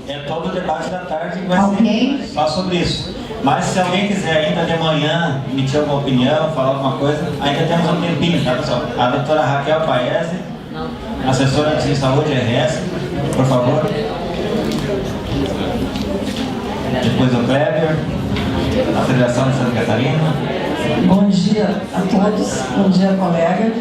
É todo o debate da tarde que vai ser só sobre isso. Mas se alguém quiser ainda de manhã emitir alguma opinião, falar alguma coisa, ainda temos um tempinho, tá, pessoal? A doutora Raquel Paese, assessora de saúde RS, por favor. Depois o Kleber, a Federação de Santa Catarina. Bom dia a todos, bom dia, colega.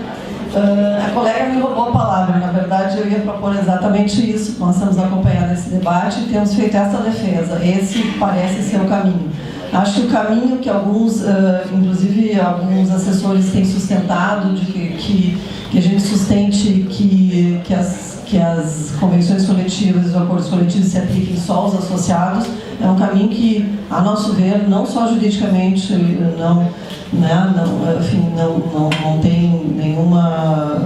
A colega me roubou a palavra, na verdade eu ia propor exatamente isso. Nós estamos acompanhando esse debate e temos feito essa defesa. Esse parece ser o caminho. Acho que o caminho que alguns, inclusive alguns assessores têm sustentado, de que a gente sustente que as convenções coletivas e os acordos coletivos se apliquem só aos associados, é um caminho que, a nosso ver, não só juridicamente não tem nenhuma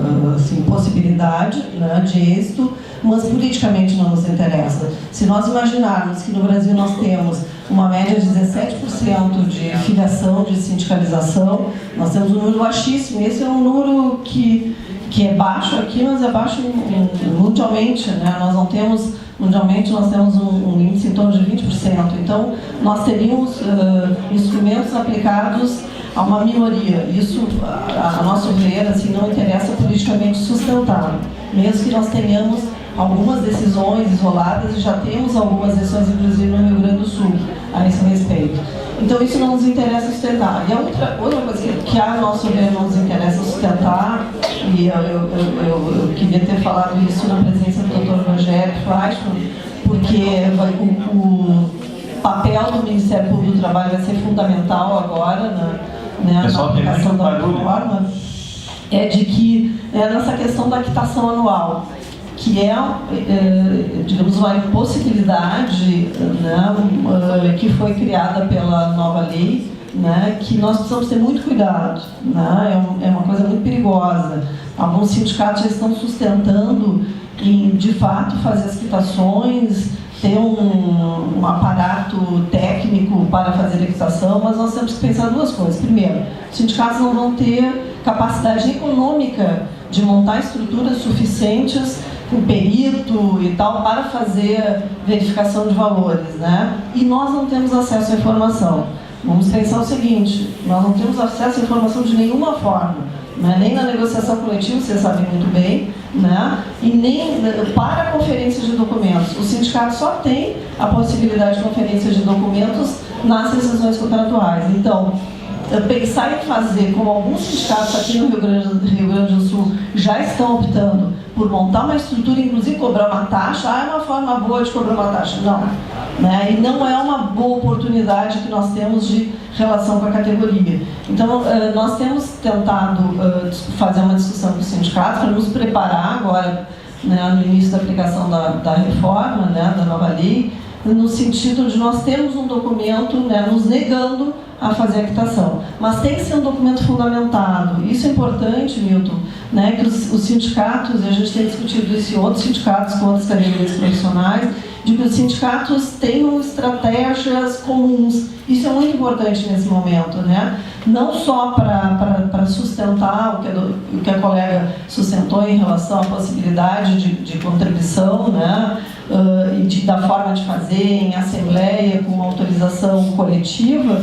possibilidade, né, de êxito, mas politicamente não nos interessa. Se nós imaginarmos que no Brasil nós temos uma média de 17% de filiação, de sindicalização, nós temos um número baixíssimo. Esse é um número que é baixo aqui, mas é baixo mundialmente, né? Mundialmente nós temos um índice em torno de 20%. Então, nós teríamos instrumentos aplicados a uma minoria. Isso, a nosso ver, assim, não interessa politicamente sustentável. Mesmo que nós tenhamos algumas decisões isoladas, e já temos algumas decisões, inclusive no Rio Grande do Sul, a esse respeito. Então, isso não nos interessa sustentar. E a outra coisa que a nosso ver não nos interessa sustentar, e eu queria ter falado isso na presença do Dr. Rogério Fleischmann, porque o papel do Ministério Público do Trabalho vai ser fundamental agora na aplicação da reforma, é de que nessa questão da quitação anual, que digamos, uma impossibilidade, né, que foi criada pela nova lei, né, que nós precisamos ter muito cuidado, né, é uma coisa muito perigosa. Alguns sindicatos já estão sustentando em, de fato, fazer as quitações, ter um aparato técnico para fazer a quitação, mas nós temos que pensar duas coisas. Primeiro, os sindicatos não vão ter capacidade econômica de montar estruturas suficientes com perito e tal, para fazer verificação de valores, né? E nós não temos acesso à informação. Vamos pensar o seguinte, nós não temos acesso à informação de nenhuma forma, né? Nem na negociação coletiva, vocês sabem muito bem, né? E nem para a conferência de documentos. O sindicato só tem a possibilidade de conferência de documentos nas rescisões contratuais. Então, pensar em fazer, como alguns sindicatos aqui no Rio Grande do Sul já estão optando por montar uma estrutura, inclusive cobrar uma taxa, é uma forma boa de cobrar uma taxa. Não, né? E não é uma boa oportunidade que nós temos de relação com a categoria. Então, nós temos tentado fazer uma discussão com os sindicatos para nos preparar agora, né, no início da aplicação da reforma, né, da nova lei, no sentido de nós termos um documento, né, nos negando a fazer a quitação. Mas tem que ser um documento fundamentado. Isso é importante, Milton, né, que os sindicatos, e a gente tem discutido isso em outros sindicatos com outras categorias profissionais, de que os sindicatos tenham estratégias comuns. Isso é muito importante nesse momento, né? Não só para sustentar o que a colega sustentou em relação à possibilidade de contribuição, né? E da forma de fazer em assembleia, com autorização coletiva,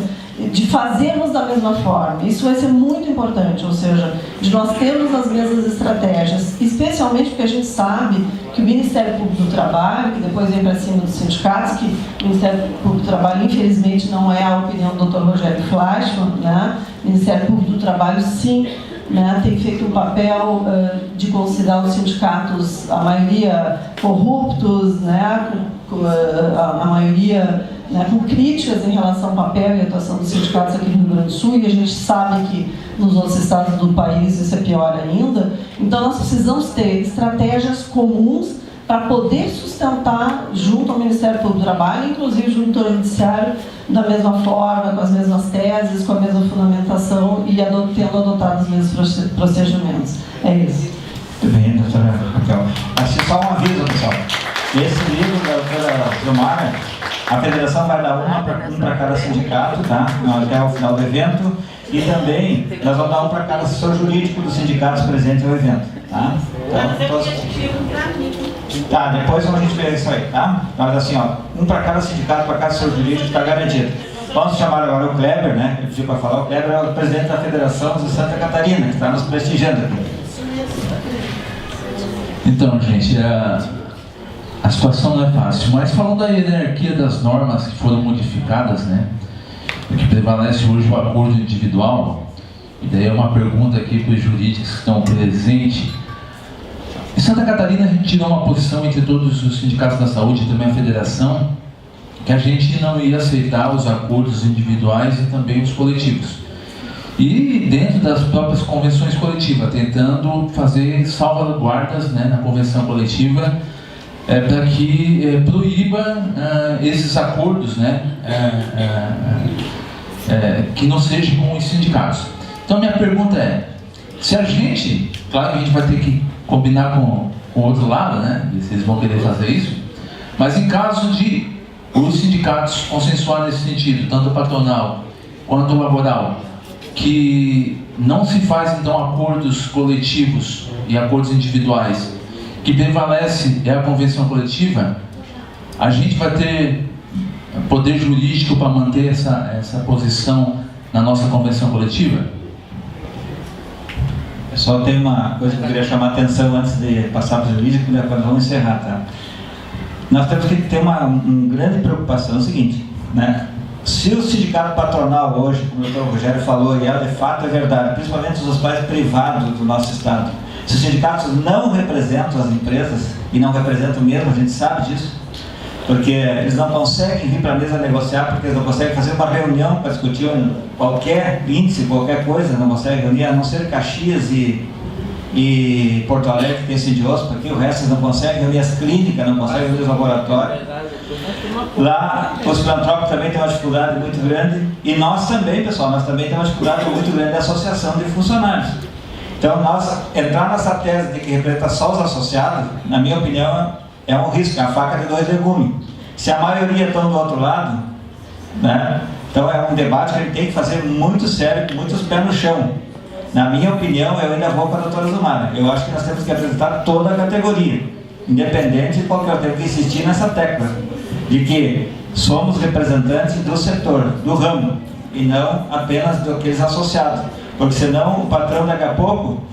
de fazermos da mesma forma. Isso vai ser muito importante, ou seja, de nós termos as mesmas estratégias, especialmente porque a gente sabe que o Ministério Público do Trabalho, que depois vem para cima dos sindicatos, que o Ministério Público do Trabalho, infelizmente, não é a opinião do Dr. Rogério Fleischmann, né? O Ministério Público do Trabalho, sim, né, tem feito um papel de considerar os sindicatos, a maioria corruptos, né, a maioria, né, com críticas em relação ao papel e atuação dos sindicatos aqui no Rio Grande do Sul, e a gente sabe que nos outros estados do país isso é pior ainda. Então nós precisamos ter estratégias comuns para poder sustentar junto ao Ministério Público do Trabalho, inclusive junto ao Judiciário, da mesma forma, com as mesmas teses, com a mesma fundamentação e tendo adotado os mesmos procedimentos. É isso. Muito bem, doutora Raquel. Acho que só um aviso, pessoal. Esse livro da doutora Zilmara, a federação vai dar um para cada sindicato, tá? Até o final do evento. E também nós vamos dar um para cada assessor jurídico dos sindicatos presentes no evento, tá? Então, Mas é objetivo para mim. Tá, depois a gente vê isso aí, tá? Mas assim, ó, um para cada sindicato, para cada seu jurídico, está garantido. Vamos chamar agora o Kleber, né? Eu pedi para falar, o Kleber é o presidente da Federação de Santa Catarina, que está nos prestigiando aqui. Então, gente, a situação não é fácil, mas falando da hierarquia das normas que foram modificadas, né? O que prevalece hoje o acordo individual, e daí é uma pergunta aqui para os jurídicos que estão presentes. Em Santa Catarina, a gente tirou uma posição entre todos os sindicatos da saúde e também a federação, que a gente não ia aceitar os acordos individuais e também os coletivos. E dentro das próprias convenções coletivas, tentando fazer salvaguardas, né, na convenção coletiva, para que proíba esses acordos, né, que não sejam com os sindicatos. Então, minha pergunta é, se a gente, claro que a gente vai ter que combinar com o outro lado, né, se eles vão querer fazer isso, mas em caso de os sindicatos consensuarem nesse sentido, tanto o patronal quanto o laboral, que não se faz então acordos coletivos e acordos individuais, que prevalece é a convenção coletiva, a gente vai ter poder jurídico para manter essa posição na nossa convenção coletiva? Só tem uma coisa que eu queria chamar a atenção antes de passar para o jurídico, depois vamos encerrar, tá? Nós temos que ter uma grande preocupação, é o seguinte, né? Se o sindicato patronal hoje, como o doutor Rogério falou, e de fato é verdade, principalmente os hospitais privados do nosso estado, se os sindicatos não representam as empresas, e não representam mesmo, a gente sabe disso, porque eles não conseguem vir para a mesa negociar, porque eles não conseguem fazer uma reunião para discutir qualquer índice, qualquer coisa, não conseguem reunir, a não ser Caxias e Porto Alegre, que tem esse idiospo aqui, o resto eles não conseguem reunir as clínicas, não conseguem reunir os laboratórios. Lá, os filantrópicos também têm uma dificuldade muito grande, e nós também, pessoal, nós também temos uma dificuldade muito grande da associação de funcionários. Então, nós entrar nessa tese de que representa só os associados, na minha opinião, é um risco, é a faca de dois legumes. Se a maioria estão do outro lado, né, então é um debate que a gente tem que fazer muito sério, com muitos pés no chão. Na minha opinião, eu ainda vou para a doutora Zumara. Eu acho que nós temos que apresentar toda a categoria, independente de qualquer, eu tenho que insistir nessa tecla, de que somos representantes do setor, do ramo, e não apenas daqueles associados. Porque senão o patrão daqui a pouco,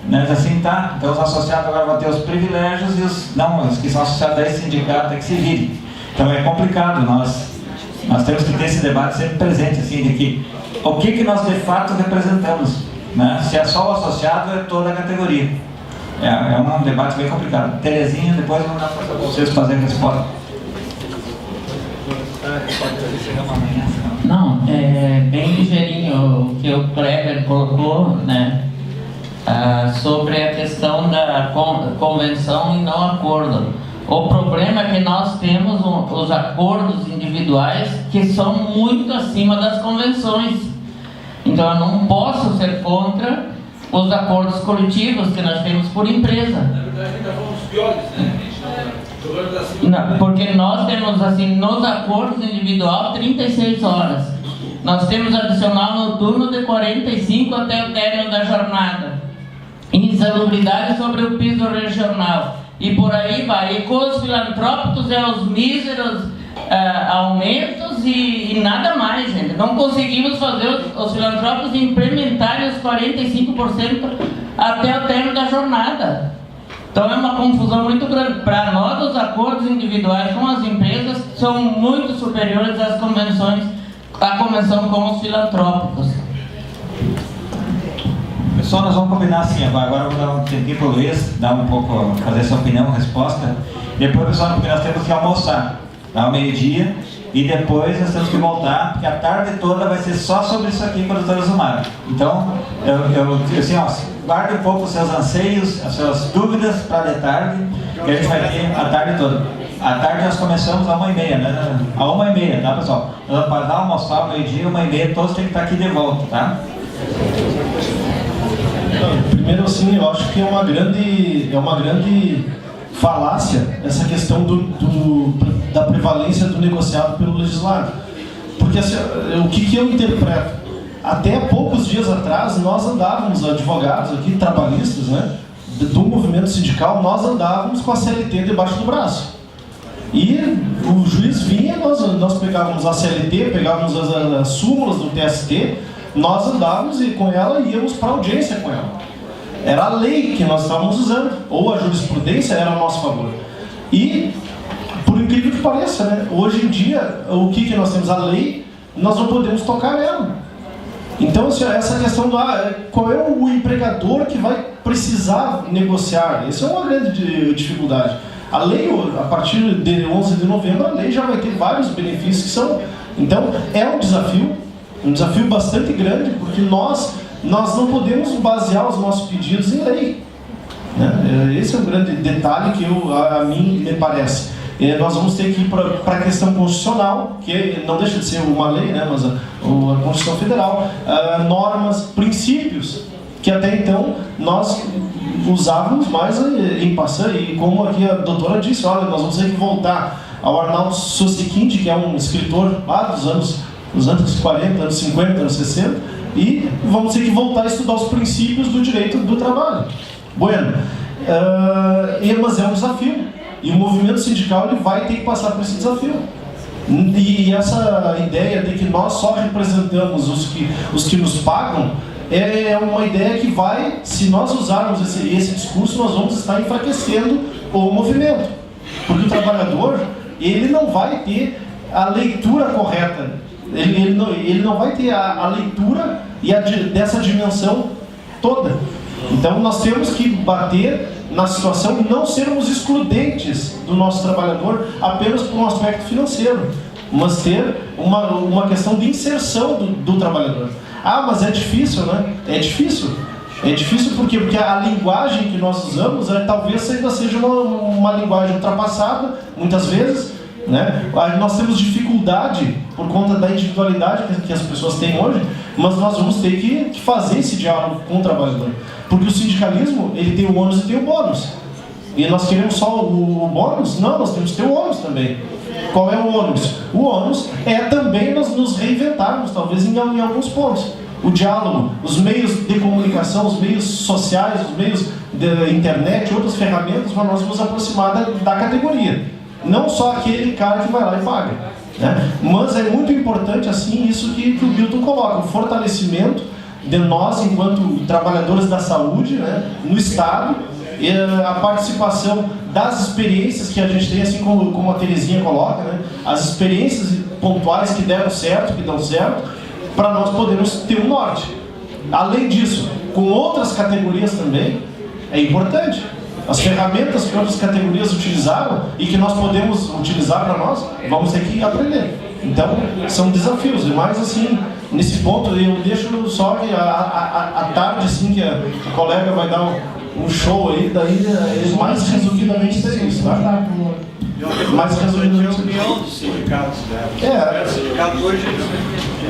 né, assim tá, então os associados agora vão ter os privilégios e os que são associados a esse sindicato é que se virem. Então é complicado, nós temos que ter esse debate sempre presente, assim, de que o que nós de fato representamos, né? Se é só o associado, é toda a categoria. É um debate bem complicado. Terezinha, depois eu vou dar para vocês fazerem a resposta. Não, é bem ligeirinho o que o Kleber colocou, né, sobre a questão da convenção e não acordo. O problema é que nós temos os acordos individuais que são muito acima das convenções. Então eu não posso ser contra os acordos coletivos que nós temos por empresa. Na verdade, ainda fomos piores, né? Não, porque nós temos assim, nos acordos individual 36 horas. Nós temos adicional noturno de 45 até o término da jornada. Insalubridade sobre o piso regional. E por aí vai. E com os filantrópicos é os míseros aumentos e nada mais, gente. Não conseguimos fazer os filantrópicos implementarem os 45% até o término da jornada. Então é uma confusão muito grande. Para nós, os acordos individuais com as empresas são muito superiores às convenções, à convenção com os filantrópicos. Pessoal, nós vamos combinar assim, agora eu vou dar um tempinho para o Luiz, dar um pouco, fazer essa opinião, resposta. Depois, pessoal, nós temos que almoçar, tá? Ao meio-dia, e depois nós temos que voltar, porque a tarde toda vai ser só sobre isso aqui com a doutora Zumara. Então, eu assim, ó, guarde um pouco os seus anseios, as suas dúvidas para de tarde, que a gente vai ter a tarde toda. À tarde nós começamos às 1h30, né? À 1h30, tá, pessoal? Nós vamos almoçar ao meio-dia, 1h30, todos têm que estar aqui de volta, tá? Primeiro, assim, eu acho que é uma grande falácia essa questão da prevalência do negociado pelo legislado. Porque assim, o que eu interpreto? Até poucos dias atrás, nós andávamos, advogados aqui, trabalhistas, né, do movimento sindical, nós andávamos com a CLT debaixo do braço. E o juiz vinha, nós pegávamos a CLT, pegávamos as súmulas do TST, nós andávamos e com ela íamos para audiência com ela. Era a lei que nós estávamos usando, ou a jurisprudência era a nosso favor. E, por incrível que pareça, né, hoje em dia, o que nós temos? A lei, nós não podemos tocar nela. Então, essa questão do qual é o empregador que vai precisar negociar, essa é uma grande dificuldade. A lei, a partir de 11 de novembro, a lei já vai ter vários benefícios que são... Então, é um desafio bastante grande, porque nós não podemos basear os nossos pedidos em lei. Né? Esse é um grande detalhe que a mim me parece. Nós vamos ter que ir para a questão constitucional, que não deixa de ser uma lei, né, mas a Constituição Federal, normas, princípios, que até então nós usávamos mais em passando, e como aqui a doutora disse, olha, nós vamos ter que voltar ao Arnaldo Sossequinde, que é um escritor lá dos anos 40, anos 50, anos 60, e vamos ter que voltar a estudar os princípios do direito do trabalho. Bueno, mas é um desafio. E o movimento sindical ele vai ter que passar por esse desafio. E essa ideia de que nós só representamos os que nos pagam é uma ideia que vai, se nós usarmos esse discurso, nós vamos estar enfraquecendo o movimento. Porque o trabalhador, ele não vai ter a leitura correta, ele não vai ter a leitura dessa dimensão toda. Então nós temos que bater na situação e não sermos excludentes do nosso trabalhador apenas por um aspecto financeiro, mas ter uma questão de inserção do trabalhador. Mas é difícil, né? É difícil. É difícil porque a linguagem que nós usamos talvez ainda seja uma linguagem ultrapassada, muitas vezes, né? Nós temos dificuldade por conta da individualidade que as pessoas têm hoje, mas nós vamos ter que fazer esse diálogo com o trabalhador. Porque o sindicalismo, ele tem o ônus e tem o bônus. E nós queremos só o bônus? Não, nós temos que ter o ônus também. Qual é o ônus? O ônus é também nós nos reinventarmos, talvez em alguns pontos. O diálogo, os meios de comunicação, os meios sociais, os meios da internet, outras ferramentas para nós nos aproximar da categoria. Não só aquele cara que vai lá e paga. Né? Mas é muito importante, assim, isso que o Milton coloca, o fortalecimento de nós, enquanto trabalhadores da saúde, né, no Estado, e a participação das experiências que a gente tem, assim como a Terezinha coloca, né, as experiências pontuais que deram certo, que dão certo, para nós podermos ter um norte. Além disso, com outras categorias também, é importante. As ferramentas que outras categorias utilizaram e que nós podemos utilizar para nós, vamos ter que aprender. Então, são desafios. E mais assim, nesse ponto, eu deixo só que à tarde, assim, que a colega vai dar um show aí, daí mais resumidamente seria isso, tá? Mais resumidamente. União dos sindicatos, né? O sindicato hoje...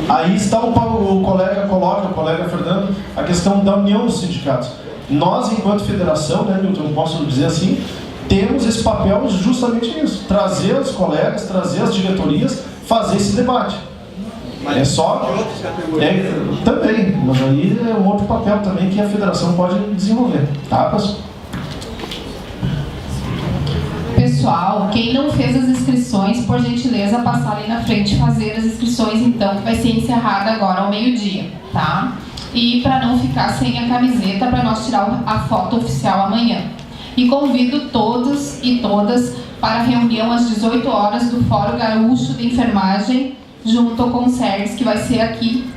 Aí está o colega Fernando, a questão da união dos sindicatos. Nós, enquanto federação, né, Milton, posso dizer assim, temos esse papel justamente nisso, trazer os colegas, trazer as diretorias, fazer esse debate. Mas é só... também, mas aí é um outro papel também que a federação pode desenvolver. Tá, pessoal? Pessoal, quem não fez as inscrições, por gentileza, passar ali na frente e fazer as inscrições, então, que vai ser encerrada agora ao meio-dia, tá? E para não ficar sem a camiseta, para nós tirar a foto oficial amanhã. E convido todos e todas para a reunião às 18 horas do Fórum Gaúcho de Enfermagem, junto com o SERDES, que vai ser aqui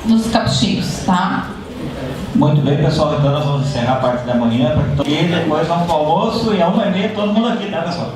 nos Capuchinhos, tá? Muito bem, pessoal, então nós vamos encerrar a parte da manhã, e depois vamos para o almoço e a 1h30 todo mundo aqui, tá, pessoal?